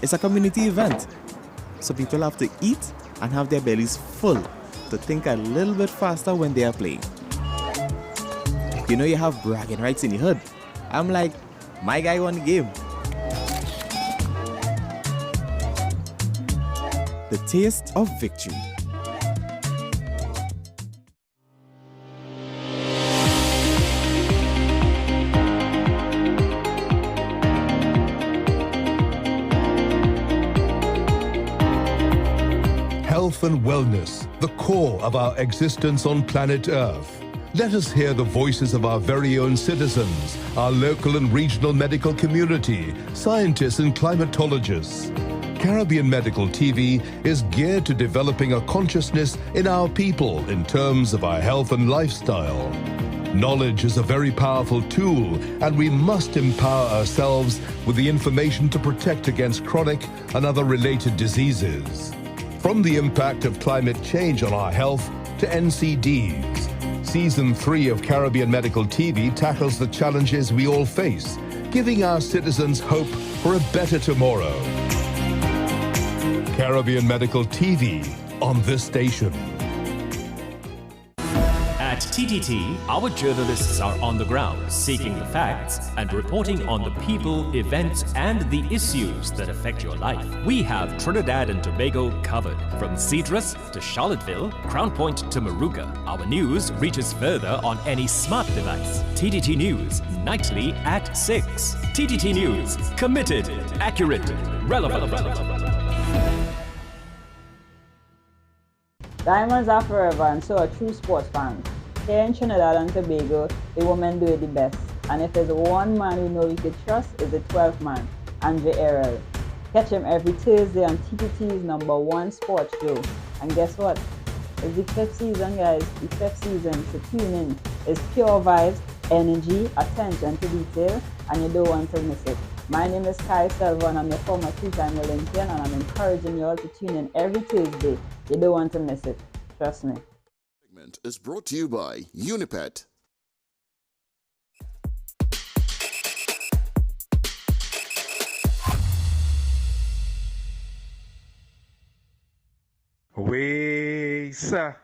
It's a community event, so people have to eat and have their bellies full to think a little bit faster when they are playing. You know you have bragging rights in the hood. I'm like, my guy won the game. The taste of victory. Health and wellness, the core of our existence on planet Earth. Let us hear the voices of our very own citizens, our local and regional medical community, scientists and climatologists. Caribbean Medical TV is geared to developing a consciousness in our people in terms of our health and lifestyle. Knowledge is a very powerful tool, and we must empower ourselves with the information to protect against chronic and other related diseases. From the impact of climate change on our health to NCDs, Season 3 of Caribbean Medical TV tackles the challenges we all face, giving our citizens hope for a better tomorrow. Caribbean Medical TV on this station. At At TTT, our journalists are on the ground, seeking the facts and reporting on the people, events, and the issues that affect your life. We have Trinidad and Tobago covered, from Cedrus to Charlottesville, Crown Point to Moruga. Our news reaches further on any smart device. TTT News, nightly at 6. TTT News, committed, accurate, relevant. Diamonds are forever, and so are true sports fans. Here in Trinidad and Tobago, the women do it the best. And if there's one man we know we can trust, it's the 12th man, Andre Errol. Catch him every Thursday on TTT's #1 sports show. And guess what? It's the 5th season, guys. The 5th season, so tune in. It's pure vibes, energy, attention to detail, and you don't want to miss it. My name is Kai Selva, and I'm your former 2-time Olympian, and I'm encouraging you all to tune in every Tuesday. You don't want to miss it. Trust me. Segment is brought to you by Unipet. Sir.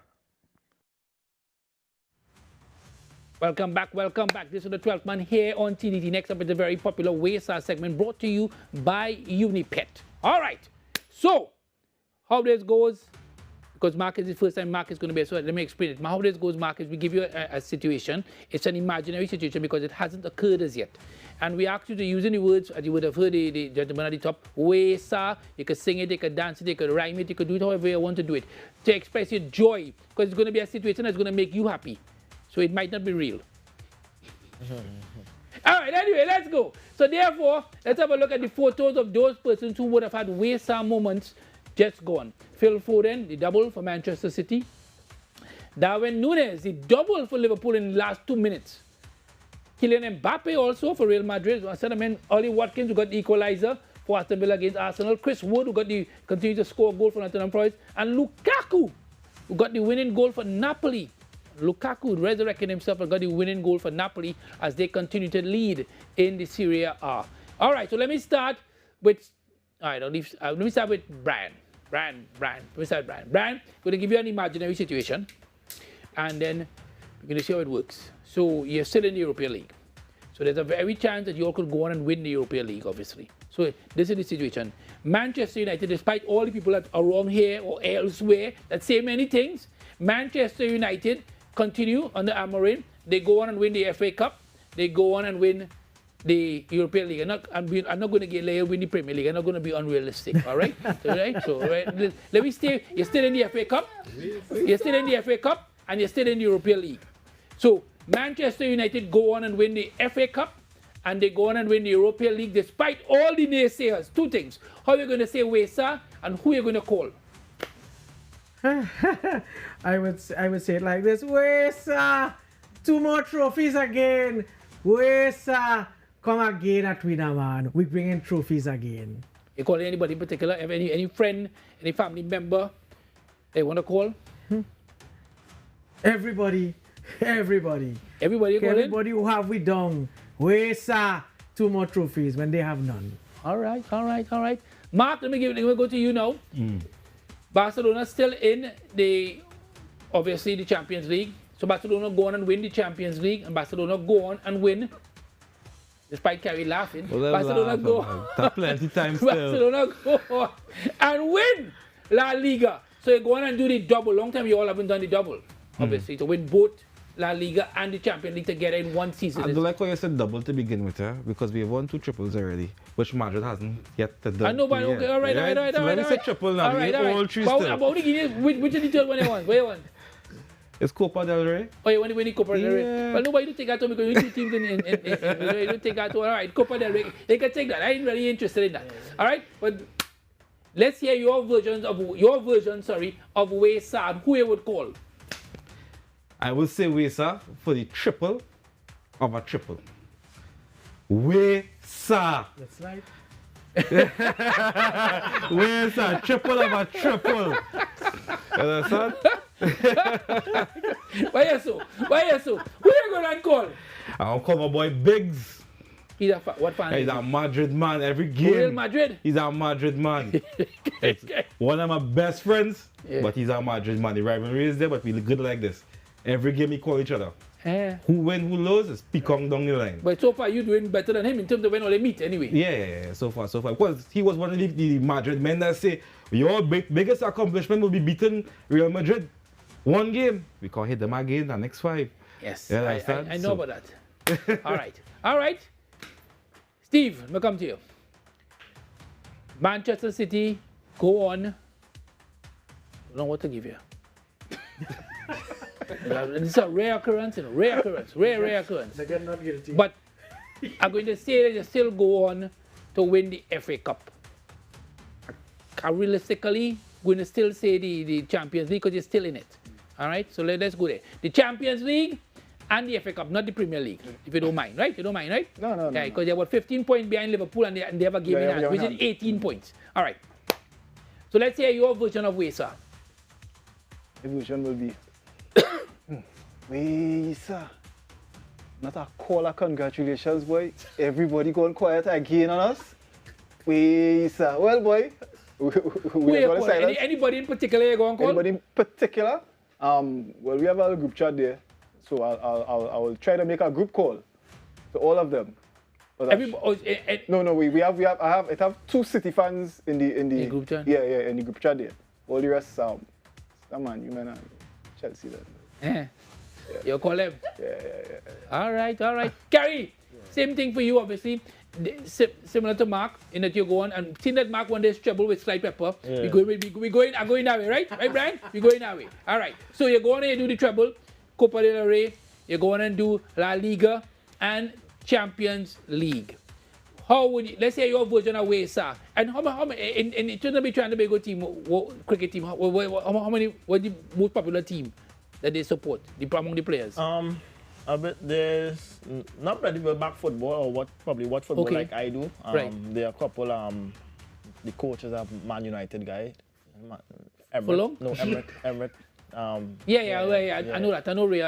Welcome back. This is the 12th man here on TDT. Next up is the very popular Waystar segment brought to you by Unipet. All right. So, how this goes, because Mark is the first time Mark is going to be, so let me explain it. How this goes, Mark, is we give you a situation. It's an imaginary situation because it hasn't occurred as yet. And we ask you to use any words, as you would have heard the gentleman at the top, Waystar. You could sing it, you could dance it, you could rhyme it, you could do it however you want to do it. To express your joy, because it's going to be a situation that's going to make you happy. So it might not be real. All right, anyway, let's go. So therefore, let's have a look at the photos of those persons who would have had Waystar moments just gone. Phil Foden, the double for Manchester City. Darwin Núñez, the double for Liverpool in the last 2 minutes. Kylian Mbappe also for Real Madrid. Ollie Watkins, who got the equalizer for Aston Villa against Arsenal. Chris Wood, who got continued to score a goal for Nottingham Forest. And Lukaku, who got the winning goal for Napoli. Lukaku resurrected himself and got the winning goal for Napoli as they continue to lead in the Serie A. All right, so let me start with, let me start with Brian. Let me start with Brian. Brian, I'm going to give you an imaginary situation, and then we're going to see how it works. So you're still in the European League. So there's a very chance that you all could go on and win the European League, obviously. So this is the situation. Manchester United, despite all the people that are around here or elsewhere that say many things, Manchester United continue under Amorim. They go on and win the FA Cup. They go on and win the European League. I'm not going to get later win the Premier League. I'm not going to be unrealistic. All right? Let me stay. You're still in the FA Cup. You're still in the FA Cup, and you're still in the European League. So Manchester United go on and win the FA Cup, and they go on and win the European League despite all the naysayers. Two things: how you're going to say Waystar, and who you're going to call. I would say it like this: Waystar, 2 more trophies again. Waystar, come again at winner, man. We bring in trophies again. You call anybody in particular? Any friend, any family member they want to call? Everybody. Everybody who have we done. Waystar, 2 more trophies when they have none. All right. Mark, let me go to you now. Barcelona still in obviously the Champions League. So Barcelona go on and win the Champions League, and Barcelona go on and win. Despite Kerry laughing, Barcelona go. Plenty time still. Barcelona go on and win La Liga. So you go on and do the double. Long time you all haven't done the double, obviously, to win both La Liga and the Champions League together in one season. I do like how you said double to begin with, because we have won 2 triples already, which Madrid hasn't yet done. I know, but okay, all right. Let me say triple now. All 3 still. About the Guineas, which of the third one you want? Where you want? It's Copa del Rey. Oh, you want to win the Copa del Rey? Well, nobody don't take that to because you 2 teams you don't take that to. All right, Copa del Rey. They can take that. I ain't really interested in that. All right, but let's hear your version of Waystar. Who you would call? I will say Waystar for the triple of a triple. Waystar. That's right. Waystar, triple of a triple. Understand? Why you so? Who you going to call? I'll call my boy Biggs. He's a what fan? He's a Madrid man every game. Real Madrid? He's a Madrid man. It's one of my best friends, but he's a Madrid man. The rivalry is there, but we good like this. Every game we call each other. Who win, who lose is Picong down the line. But so far you're doing better than him in terms of when all they meet anyway. Yeah, so far. Because he was one of the Madrid men that say, your biggest accomplishment will be beating Real Madrid. One game, we can't hit them again the next 5. Yes, Yeah, I know about that. All right. Steve, I'll come to you. Manchester City, go on. I don't know what to give you. It's a rare occurrence, rare occurrence. They're not guilty. But I'm going to say that you still go on to win the FA Cup. Realistically, going to still say the Champions League because you're still in it. All right, so let's go there. The Champions League and the FA Cup, not the Premier League, if you don't mind, right? You don't mind, right? No. Okay, because they're about 15 points behind Liverpool and they have a game in hand, which is 18 points. All right. So let's say your version of Wesa. The version will be Wesa. Not a call of congratulations, boy. Everybody going quiet again on us. Wesa. Well, boy. Anybody in particular you're going to call? Anybody in particular? Well, we have a group chat there, so I will try to make a group call to all of them. No, we have 2 City fans in the group chat. Yeah, in the group chat there. All the rest, Man U, man, Chelsea then. Yeah. You call them? Yeah. All right. Gary, same thing for you, obviously. Similar to Mark, in that you go on and seeing that Mark won this treble with Sly Pepper. Yeah. We going that way, right? Right, Brian? We're going that way. All right. So you go on and you do the treble, Copa del Rey, you go on and do La Liga and Champions League. How would you, let's say your version of Wesa, and how many in Trinidad and Tobago team, cricket team, how many, what the most popular team that they support among the players? There's not really back football or what football like I do. Right. There are a couple the coaches are Man United guy. Fulham? No, Everett. I know that. I know Ray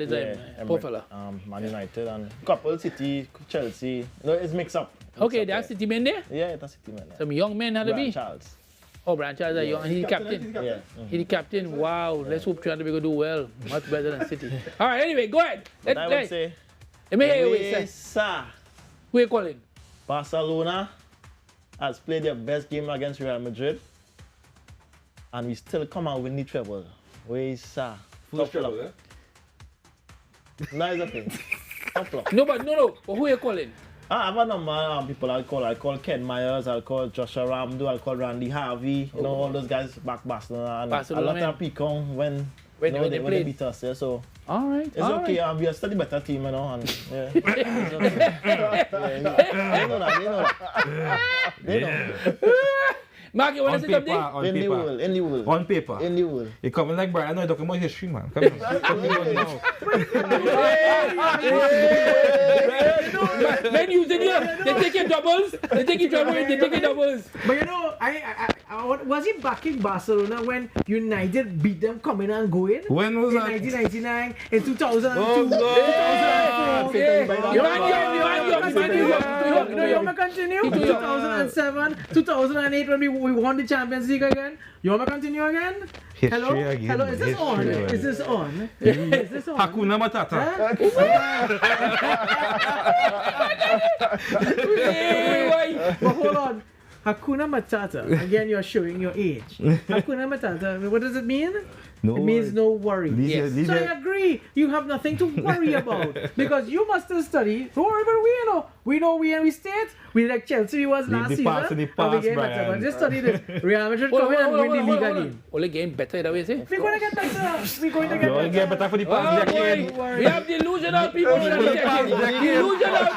is a poor fella. Man United and couple City, Chelsea. No, it's mixed up. Okay, that's City men there? Yeah, that's City men there. Some young men had to be? Charles. Oh, Brian Charles is young. He's the captain. Yeah. He's the captain. Wow. Let's hope Trinidad do well. Much better than City. All right, anyway, go ahead. I would say, let me hear you say. Who are you calling? Barcelona has played their best game against Real Madrid, and we still come out with the treble. Wesa. Full treble, eh? Nice thing. No. But who are you calling? I have a number of people I'll call. I'll call Ken Myers, I'll call Joshua Ramdo, I'll call Randy Harvey, all those guys back Barcelona. And a lot of Picong when they beat us. Yeah, so all right. It's okay. We are still the better team, And, yeah. They know. Mark, you want to say something? In the world. On paper. In the world. You coming like Brian, I know you're talking about history, man. Come on. Men using you. They take your doubles. They take your doubles. But you know, was it back in Barcelona when United beat them coming and going? When was that? In 1999, in 2002, oh, 2004. You want to continue? 2007, 2008 when we won the Champions League again. You want to continue again? Hello? Is this on? Is this on? Is this on? Hakuna Matata. But hold on. Hakuna Matata. Again, you're showing your age. Hakuna Matata. What does it mean? No, it means no worry. Yes. So I agree. You have nothing to worry about because you must still study. Don't worry about we know we state. We like Chelsea was last season. And we get better. But just study this. Real Madrid come in and win the league again. Only game better that way, say? We're going to get better. We're going to get better. Get better for the past decade. We have delusional people. Delusional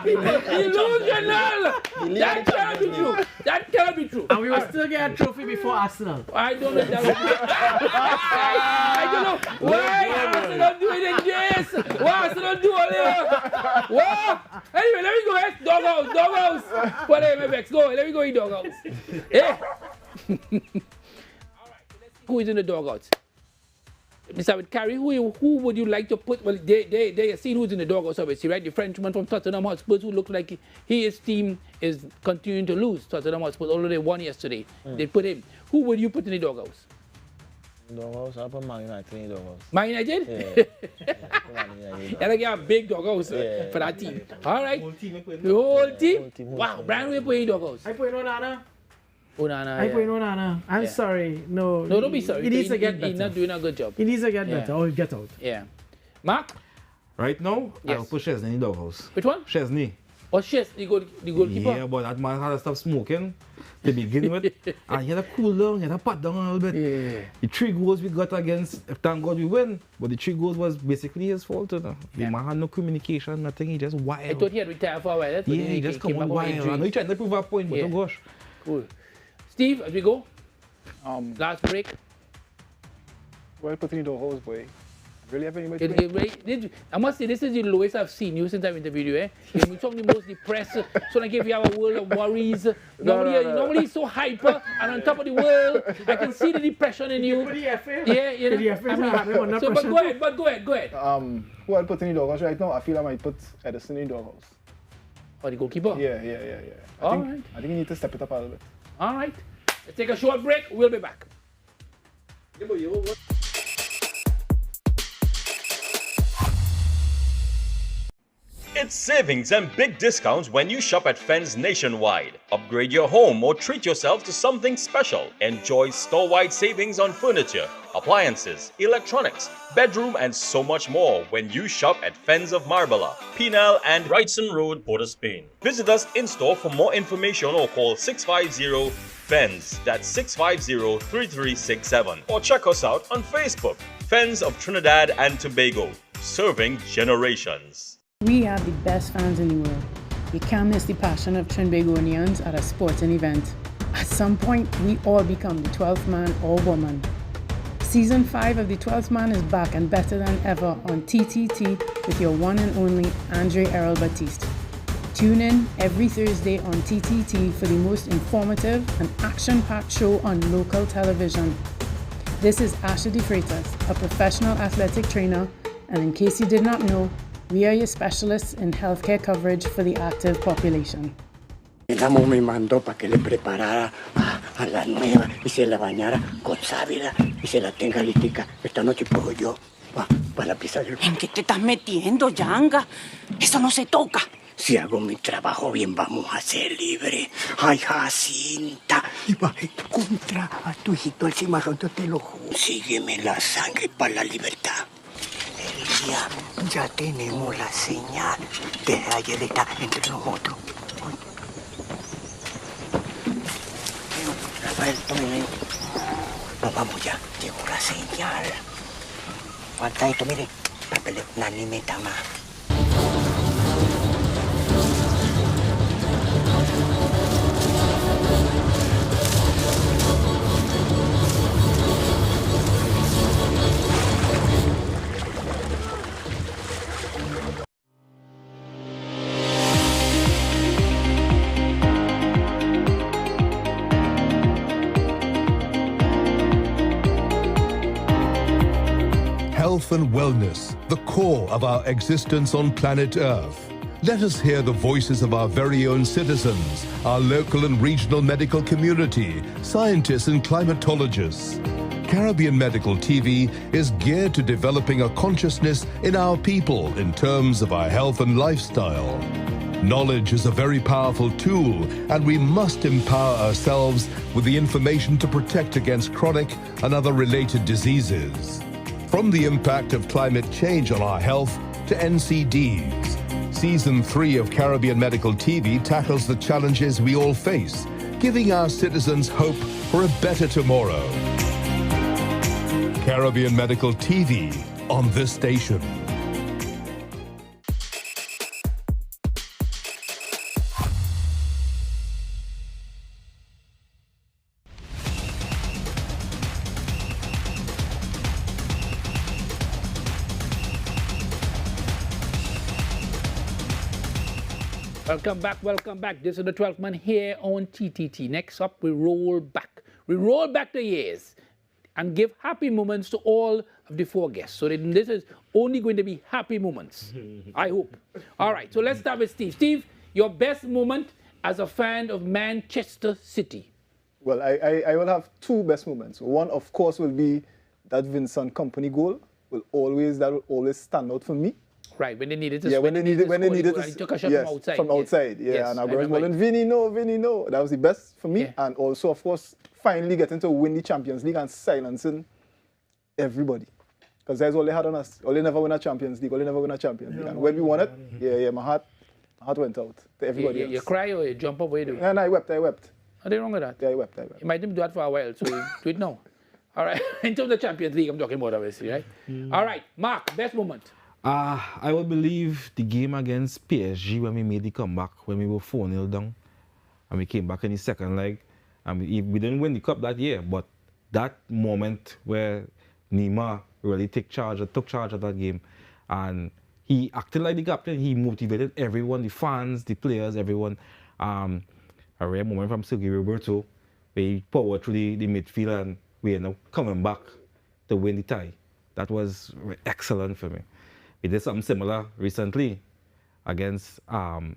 people. Delusional. That cannot be true. That cannot be true. And we will still get a trophy before Arsenal. I don't know that. I don't know why Arsenal do it in this. Why Arsenal do all this? What? Anyway, let me go. Doghouse. Whatever, Bex. Go. Let me go in doghouse. Yeah. All right. So let's see who is in the doghouse. Mr. With Carrie, who would you like to put? Well, they see who's in the doghouse, obviously, right? The Frenchman from Tottenham Hotspur who looks like his team is continuing to lose. Tottenham Hotspur, although they won yesterday. They put him. Who would you put in the doghouse? Doghouse, I put Man United in the doghouse. Man United? Yeah. That'll get a big doghouse for that team. All right. The whole team? Wow, Brian, we put in doghouse. I put in Onana. Onana. I put in Onana. I'm sorry. No, don't be sorry. He needs to get better. He's not doing a good job. He needs to get better or get out. Yeah. Mark? Right now, Yes. I'll put Chesney in the doghouse. Which one? Chesney. Oh, the goalkeeper? Yeah, but that man had to stop smoking to begin with. And he had to cool down, he had to pat down a little bit. Yeah. The 3 goals we got against, thank God we win, but the 3 goals was basically his fault. You know? The man had no communication, nothing, he just wild. I thought he had retired for a while. Yeah, he just come on wild. I know he tried to prove a point, but oh gosh. Cool. Steve, as we go, last break. Well, put in the house, boy. Really have anybody? I must say, this is the lowest I've seen you since I've interviewed you. You talk the most depressed, so like if you have a world of worries. Normally he's so hyper and on top of the world. I can see the depression in you. Yeah, you know. So, but go ahead. Who I'll put in the doghouse right now? I feel I might put Edison in the doghouse. Oh, the goalkeeper? Yeah. I think you need to step it up a little bit. All right. Let's take a short break. We'll be back. It's savings and big discounts when you shop at Fens nationwide. Upgrade your home or treat yourself to something special. Enjoy store-wide savings on furniture, appliances, electronics, bedroom and so much more when you shop at Fens of Marbella, Penal and Wrightson Road, Port of Spain. Visit us in-store for more information or call 650-FENS, that's 650-3367. Or check us out on Facebook, Fens of Trinidad and Tobago, serving generations. We have the best fans in the world. You can't miss the passion of Trinbagonians at a sporting event. At some point, we all become the 12th man or woman. Season 5 of the 12th man is back and better than ever on TTT with your one and only Andre Errol Batiste. Tune in every Thursday on TTT for the most informative and action-packed show on local television. This is Asha De Freitas, a professional athletic trainer, and in case you did not know, we are your specialists in healthcare coverage for the active population. El amo me mandó para que le preparara a la nueva y se la bañara con sábila y se la tenga listica. Esta noche puedo yo para la pieza del... ¿En qué te estás metiendo, Yanga? Eso no se toca. Si hago mi trabajo bien, vamos a ser libres. Ay, Jacinta, y va contra a tu hijito el cimarrón, te lo juro. Sígueme la sangre para la libertad. Ya tenemos la señal. Desde ayer está entre nosotros. Rafael, tómeme. Nos vamos ya. Llegó la señal. Falta esto, mire. Papel, una nimeta más. Health and wellness, the core of our existence on planet Earth. Let us hear the voices of our very own citizens, our local and regional medical community, scientists and climatologists. Caribbean Medical TV is geared to developing a consciousness in our people in terms of our health and lifestyle. Knowledge is a very powerful tool, and we must empower ourselves with the information to protect against chronic and other related diseases. From the impact of climate change on our health to NCDs, Season 3 of Caribbean Medical TV tackles the challenges we all face, giving our citizens hope for a better tomorrow. Caribbean Medical TV on this station. Welcome back. This is the 12th man here on TTT. Next up, we roll back. We roll back the years and give happy moments to all of the 4 guests. So this is only going to be happy moments, I hope. All right, so let's start with Steve. Steve, your best moment as a fan of Manchester City? Well, I will have 2 best moments. One, of course, will be Vincent Kompany goal will always stand out for me. Right, when they needed to. Yeah, when they needed to. He took a shot yes, from outside. From outside, yeah. Yes, And I was calling Vinny, no. That was the best for me. Yeah. And also, of course, finally getting to win the Champions League and silencing everybody. Because that's all they had on us. All they never win a Champions League. And when we won it, my heart went out to everybody else. You cry or you jump up? What you do? And I wept. Nothing wrong with that? Yeah, I wept. You might do that for a while, so do it now. All right, in terms of the Champions League, I'm talking about obviously, right? All right, Mark, best moment. I would believe the game against PSG when we made the comeback, when we were 4-0 down, and we came back in the second leg. And we didn't win the cup that year, but that moment where Neymar really took charge of that game, and he acted like the captain. He motivated everyone, the fans, the players, everyone. A rare moment from Sergio Roberto, where he powered through the midfield, and we are now coming back to win the tie. That was excellent for me. We did something similar recently against in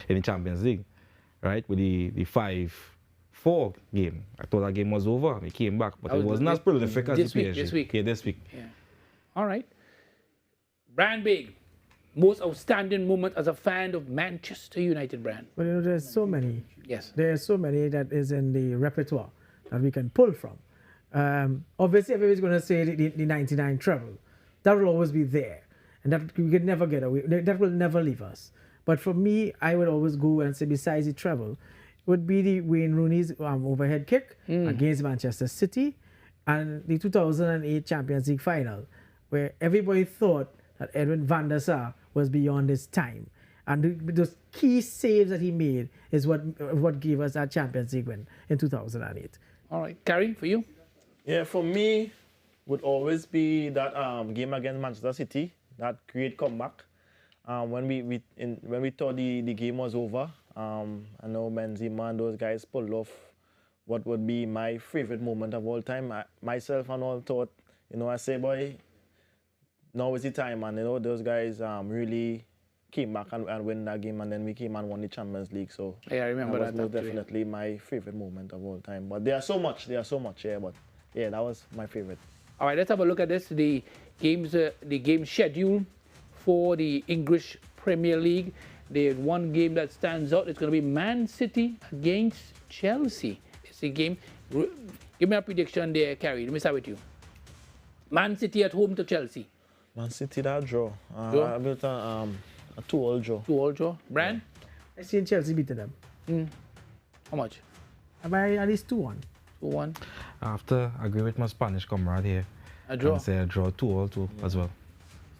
the Champions League, right? With the 5-4 game. I thought that game was over. We came back, but it wasn't as prolific as the PSG. This week. Yeah, this week. Yeah. All right. Brian Big, most outstanding moment as a fan of Manchester United, Brian. Well, there's so many. Yes. There's so many that is in the repertoire that we can pull from. Obviously, everybody's going to say the 99 treble. That will always be there. And that we could never get away. That will never leave us. But for me, I would always go and say, besides the treble, would be the Wayne Rooney's overhead kick against Manchester City and the 2008 Champions League final, where everybody thought that Edwin van der Sar was beyond his time. And those key saves that he made is what gave us that Champions League win in 2008. All right. Gary, for you? Yeah, for me, would always be that game against Manchester City, that great comeback. When we thought the game was over, I know Benzema and those guys pulled off what would be my favorite moment of all time. Myself and all thought, I say, boy, now is the time, and those guys really came back and win that game, and then we came and won the Champions League. So yeah, I remember that. Was definitely my favorite moment of all time. But there are so much, yeah. But yeah, that was my favorite. All right, let's have a look at this. The game schedule for the English Premier League. There's one game that stands out. It's going to be Man City against Chelsea. It's a game. Give me a prediction there, Carrie. Let me start with you. Man City at home to Chelsea. Man City, that draw. Draw? I built a 2-2 draw. 2-2 draw. Brian? I seen Chelsea beating them. How much? By at least 2-1. 2-1. I have to agree with my Spanish comrade here. A draw? And say a draw 2-2 as well.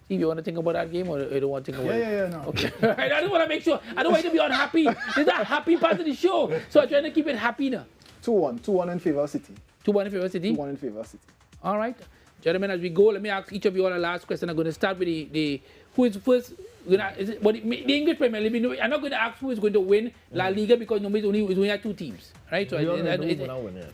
Steve, you want to think about that game or you don't want to think about it? Yeah, no. Okay. I just want to make sure. I don't want you to be unhappy. This is a happy part of the show. So I'm trying to keep it happy now. 2-1 in favor of City. 2-1 in favor of City? 2-1 in favor of City. All right. Gentlemen, as we go, let me ask each of you all a last question. I'm going to start with the who is first. The English Premier League. I'm not going to ask who is going to win La Liga because nobody's only had 2 teams, right? So, all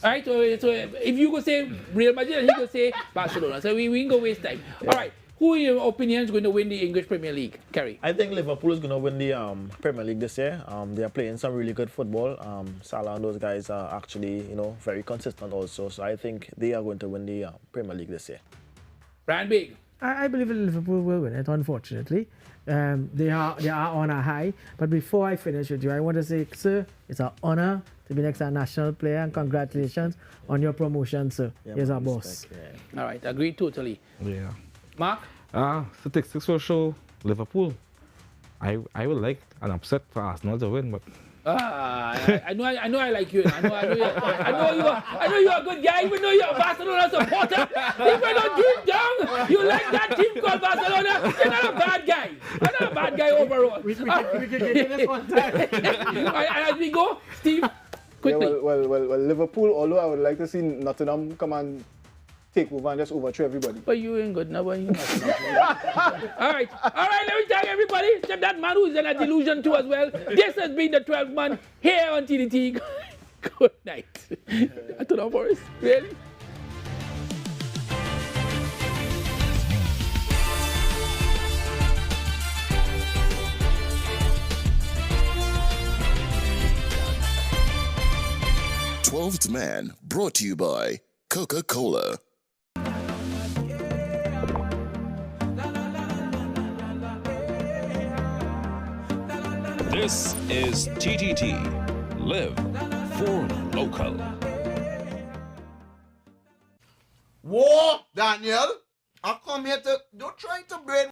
right. So if you go say Real Madrid, and he go say Barcelona. So we can go waste time. All right. Who, in your opinion, is going to win the English Premier League? Kerry? I think Liverpool is going to win the Premier League this year. They are playing some really good football. Salah and those guys are actually, very consistent also. So I think they are going to win the Premier League this year. Brian Big? I believe that Liverpool will win it, unfortunately. They are on a high. But before I finish with you, I want to say, sir, it's an honor to be next to a national player, and congratulations on your promotion, sir. Yeah, Here's our boss. All right, agreed totally. Yeah. Mark? Statistics will show Liverpool. I would like an upset for Arsenal to win, but I know I like you. I know you're a good guy, even though you're a Barcelona supporter. If I don't deep down, you like that team called Barcelona. You're not a bad guy. You're not a bad guy overall. We can get this one time. And as we go, Steve, quickly. Yeah, well, Liverpool, although I would like to see Nottingham come and take over and just overthrow everybody. But you ain't good now, but you not. All right, let me thank everybody, except that man who's in a delusion too as well. This has been the 12th man here on TDT. Good night. I don't know, Boris. Really? Twelfth Man brought to you by Coca-Cola. This is TTT. Live for local. Whoa, Daniel! I come here to, don't try to brain